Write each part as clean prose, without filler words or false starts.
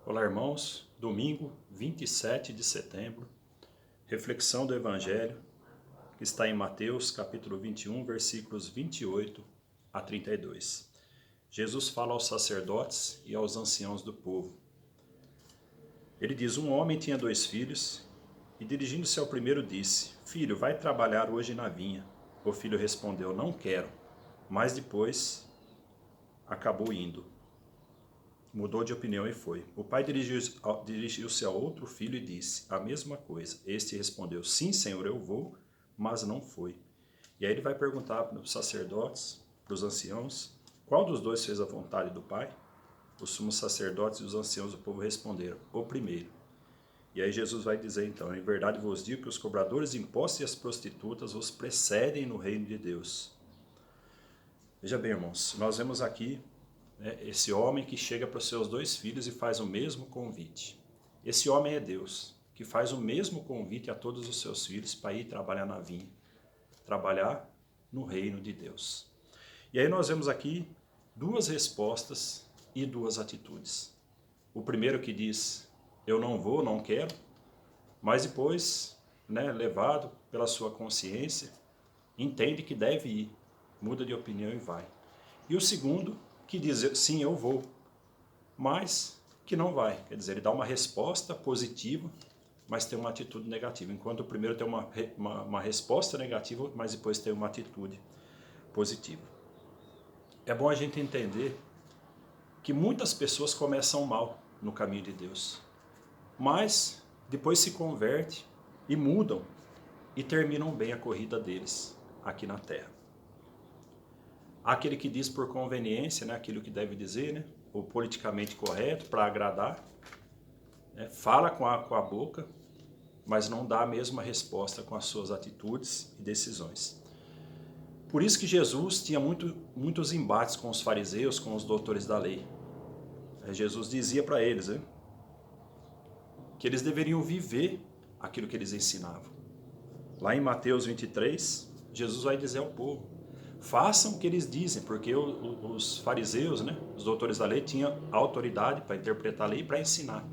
Olá, irmãos. Domingo, 27 de setembro, reflexão do Evangelho, que está em Mateus, capítulo 21, versículos 28 a 32. Jesus fala aos sacerdotes e aos anciãos do povo. Ele diz: um homem tinha 2 filhos, e dirigindo-se ao primeiro disse: Filho, vai trabalhar hoje na vinha. O filho respondeu: Não quero. Mas depois acabou indo. Mudou de opinião e foi. O pai dirigiu-se ao outro filho e disse a mesma coisa. Este respondeu: Sim, senhor, eu vou, mas não foi. E aí ele vai perguntar para os sacerdotes, para os anciãos, qual dos dois fez a vontade do pai? Os sumos sacerdotes e os anciãos do povo responderam: o primeiro. E aí Jesus vai dizer então: em verdade vos digo que os cobradores de impostos e as prostitutas vos precedem no reino de Deus. Veja bem, irmãos, nós vemos aqui esse homem que chega para os seus 2 filhos e faz o mesmo convite. Esse homem é Deus, que faz o mesmo convite a todos os seus filhos para ir trabalhar na vinha, trabalhar no reino de Deus. E aí nós vemos aqui 2 respostas e 2 atitudes. O primeiro que diz: eu não vou, não quero, mas depois, levado pela sua consciência, entende que deve ir, muda de opinião e vai. E o segundo que diz: sim, eu vou, mas que não vai. Quer dizer, ele dá uma resposta positiva, mas tem uma atitude negativa. Enquanto o primeiro tem uma resposta negativa, mas depois tem uma atitude positiva. É bom a gente entender que muitas pessoas começam mal no caminho de Deus, mas depois se convertem e mudam e terminam bem a corrida deles aqui na terra. Há aquele que diz por conveniência, aquilo que deve dizer, o politicamente correto, para agradar, fala com a boca, mas não dá a mesma resposta com as suas atitudes e decisões. Por isso que Jesus tinha muitos embates com os fariseus, com os doutores da lei. Jesus dizia para eles que eles deveriam viver aquilo que eles ensinavam. Lá em Mateus 23, Jesus vai dizer ao povo: façam o que eles dizem, porque os fariseus, os doutores da lei, tinham autoridade para interpretar a lei e para ensinar.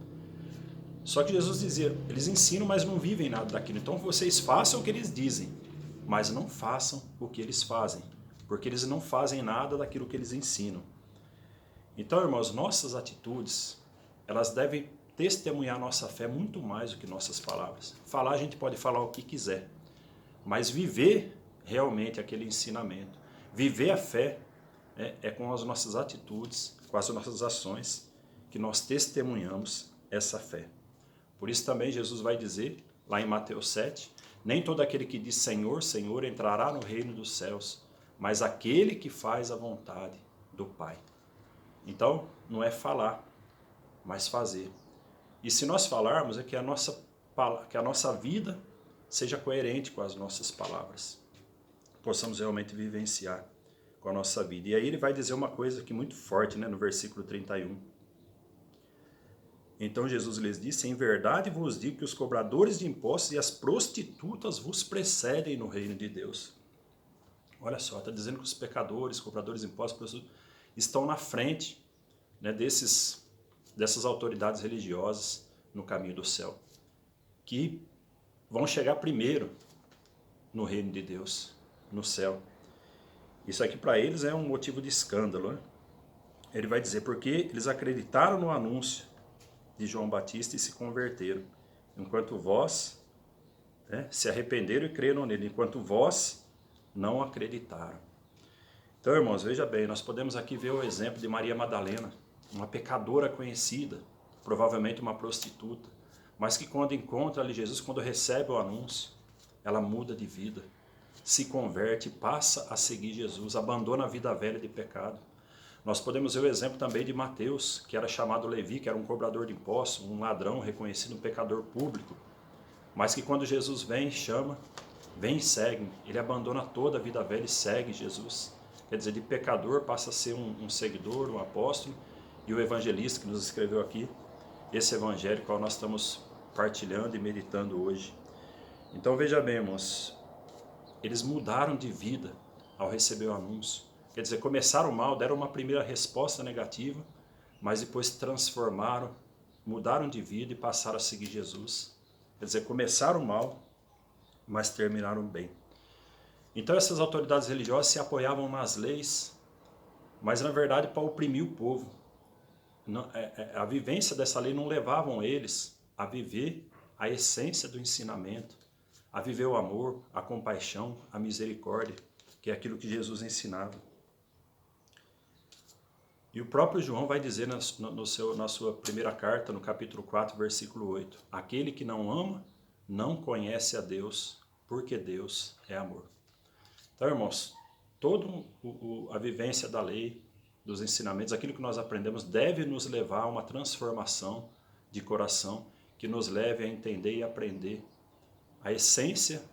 Só que Jesus dizia: eles ensinam, mas não vivem nada daquilo. Então vocês façam o que eles dizem, mas não façam o que eles fazem, porque eles não fazem nada daquilo que eles ensinam. Então, irmãos, nossas atitudes, elas devem testemunhar nossa fé muito mais do que nossas palavras. Falar, a gente pode falar o que quiser, mas viver realmente aquele ensinamento, viver a fé, é com as nossas atitudes, com as nossas ações, que nós testemunhamos essa fé. Por isso também Jesus vai dizer, lá em Mateus 7, nem todo aquele que diz Senhor, Senhor entrará no reino dos céus, mas aquele que faz a vontade do Pai. Então, não é falar, mas fazer. E se nós falarmos, é que a nossa vida seja coerente com as nossas palavras, possamos realmente vivenciar com a nossa vida. E aí ele vai dizer uma coisa aqui muito forte, no versículo 31. Então Jesus lhes disse: em verdade vos digo que os cobradores de impostos e as prostitutas vos precedem no reino de Deus. Olha só, está dizendo que os pecadores, cobradores de impostos, estão na frente, dessas autoridades religiosas no caminho do céu, que vão chegar primeiro no reino de Deus, no céu. Isso aqui para eles é um motivo de escândalo. Ele vai dizer: porque eles acreditaram no anúncio de João Batista e se converteram, enquanto vós se arrependeram e creram nele, enquanto vós não acreditaram. Então, irmãos, veja bem, nós podemos aqui ver o exemplo de Maria Madalena, uma pecadora conhecida, provavelmente uma prostituta, mas que quando encontra ali Jesus, quando recebe o anúncio, ela muda de vida, se converte, passa a seguir Jesus, abandona a vida velha de pecado. Nós podemos ver o exemplo também de Mateus, que era chamado Levi, que era um cobrador de impostos, um ladrão reconhecido, um pecador público, mas que quando Jesus vem, chama, vem e segue, ele abandona toda a vida velha e segue Jesus. Quer dizer, de pecador passa a ser um seguidor, um apóstolo, e o evangelista que nos escreveu aqui, esse evangelho qual nós estamos partilhando e meditando hoje. Então veja bem, irmãos, eles mudaram de vida ao receber o anúncio. Quer dizer, começaram mal, deram uma primeira resposta negativa, mas depois transformaram mudaram de vida e passaram a seguir Jesus. Quer dizer, começaram mal, mas terminaram bem. Então essas autoridades religiosas se apoiavam nas leis, mas na verdade para oprimir o povo. A vivência dessa lei não levavam eles a viver a essência do ensinamento, a viver o amor, a compaixão, a misericórdia, que é aquilo que Jesus ensinava. E o próprio João vai dizer na sua primeira carta, no capítulo 4, versículo 8, aquele que não ama não conhece a Deus, porque Deus é amor. Então, irmãos, toda a vivência da lei, dos ensinamentos, aquilo que nós aprendemos deve nos levar a uma transformação de coração que nos leve a entender e aprender a essência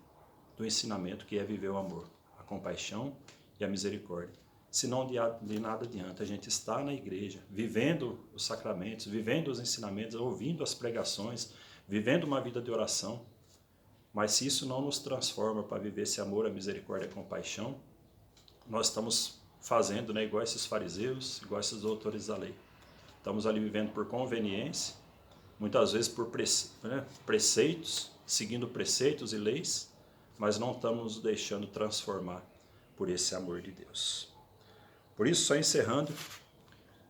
do ensinamento, que é viver o amor, a compaixão e a misericórdia. Senão de nada adianta a gente estar na igreja, vivendo os sacramentos, vivendo os ensinamentos, ouvindo as pregações, vivendo uma vida de oração, mas se isso não nos transforma para viver esse amor, a misericórdia e a compaixão, nós estamos fazendo, né, igual esses fariseus, igual esses doutores da lei. Estamos ali vivendo por conveniência, muitas vezes por preceitos, seguindo preceitos e leis, mas não estamos nos deixando transformar por esse amor de Deus. Por isso, só encerrando,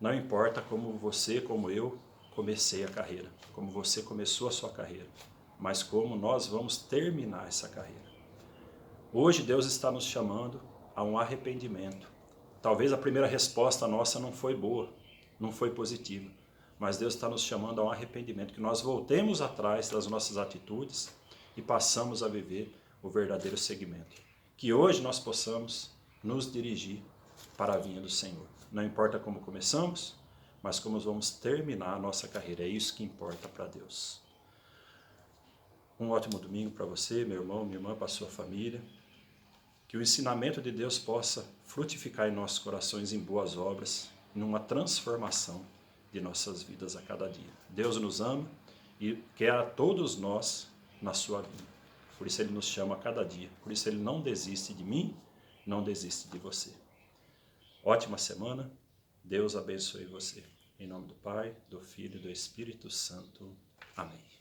não importa como você, como eu, comecei a carreira, como você começou a sua carreira, mas como nós vamos terminar essa carreira. Hoje Deus está nos chamando a um arrependimento. Talvez a primeira resposta nossa não foi boa, não foi positiva, mas Deus está nos chamando a um arrependimento, que nós voltemos atrás das nossas atitudes e passamos a viver o verdadeiro seguimento. Que hoje nós possamos nos dirigir para a vinha do Senhor. Não importa como começamos, mas como vamos terminar a nossa carreira. É isso que importa para Deus. Um ótimo domingo para você, meu irmão, minha irmã, para a sua família. Que o ensinamento de Deus possa frutificar em nossos corações em boas obras, numa transformação de nossas vidas a cada dia. Deus nos ama e quer a todos nós na sua vida. Por isso Ele nos chama a cada dia. Por isso Ele não desiste de mim, não desiste de você. Ótima semana. Deus abençoe você. Em nome do Pai, do Filho e do Espírito Santo. Amém.